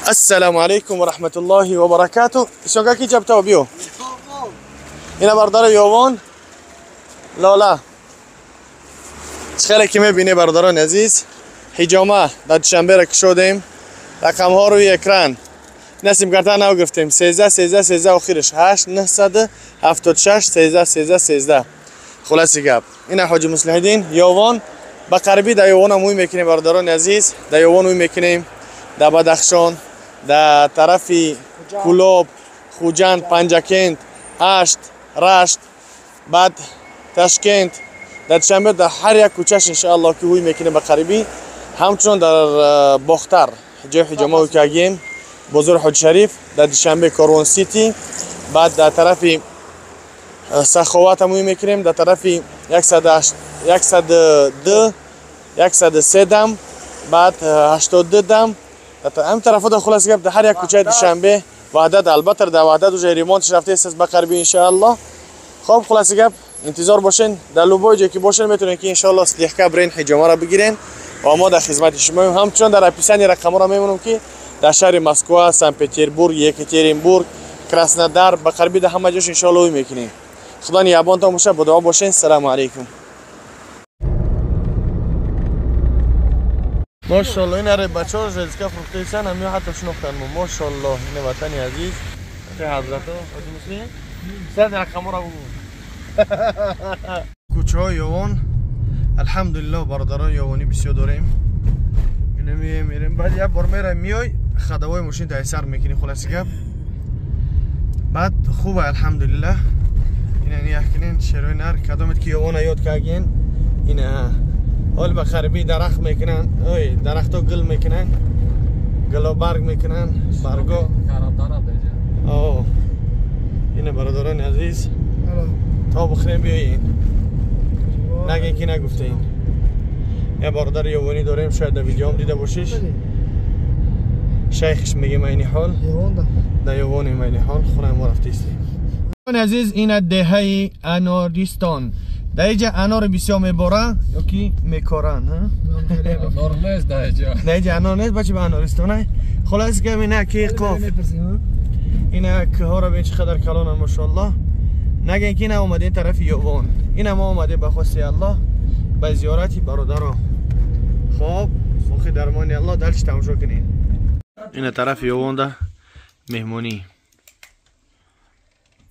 السلام عليكم ورحمة الله وبركاته. شو كي جبتوا بيو؟ هنا بردار يوون لا خیلی کمی بینی برادران عزیز حجامه در دوشنبه را کشودیم. رقم ها روی اکران نسیم کردن او گفتیم 13 آخرش 8 976 13 خلاصی گپ این حاجی مصلح الدین یوون با قربی در یوون موی میکنیم برادران عزیز. در یوون موی میکنیم در بدخشان، در طرف کلوب، خوجند، پنجکند، اشت، رشت، بعد تشکند در دوشنبه در هر یک کوچه‌اش ان شاء الله که موی میکنیم با قربی. همچنان در باختر جای حجامه که گیم بزرگ حاج شریف در دوشنبه کاروان سیتی، بعد در طرف سخاوت موی میکنیم در طرف 103 دم، بعد 82 دم هم طرف در خلاص گپ در هر یک کوچه دوشنبه وحدت. البته در وحدت وجه ریمونتش رفته است به قربی ان شاء الله. خب خلاص گپ انتظار باشین در لوبای جایی که باشین میتونین که ان شاء الله سلیحکه برین حجامه را بگیرین و ما در خدمت شما. همچنان در اپیسانی رقم را میمونم که در شهر مسکو، سن پترزبورگ، یکاترینبورگ، کراسنودار به قربی در همه جاش ان شاء الله میکنیم. خدا نگهبانتان باشه. با دعا باشین. السلام علیکم. ماشاءالله این اره بچه ها جلسکه فروخته ایسن همیه حتی شنوختن ما. ماشاءالله این وطنی عزیز چه حضرت ها حاجی مسلم سرد رقم را بگو. کوچه های یوان الحمدلله برادران یوانی بسیار داریم. اینه میریم بعد یک بار میره میای خدوای ماشین تایسر میکنی خلاصی گپ بعد خوبه الحمدلله. اینه یکنین شروع نر کدامت که یوان یاد کردین اینه حال به خربی درخت میکنن. اوی درخت ها گل میکنن، گل برگ میکنن، برگا اوه اینه برادران عزیز تا بخریم بیایین نگین که نگفته این. یه برادر یوانی داریم شاید در ویدیو هم دیده باشیش شیخش میگیم اینی حال در یوانی اینی حال خونه ما رفتیستیم. عزیز این دهه اناریستان در اینجا انار بسیار میباره یا که میکارن انار نیست در اینجا انار نیست بچه به انارستانه. خلاص که اینه که قاف اینه که ها را بین چقدر کلانه ماشاءالله. نگه که اینه آمده این طرف یوان اینه ما آمده به خواسته الله به زیارتی برادرها. خب فوقی درمانی الله دلش تماشا کنین. اینه طرف یوان ده مهمونی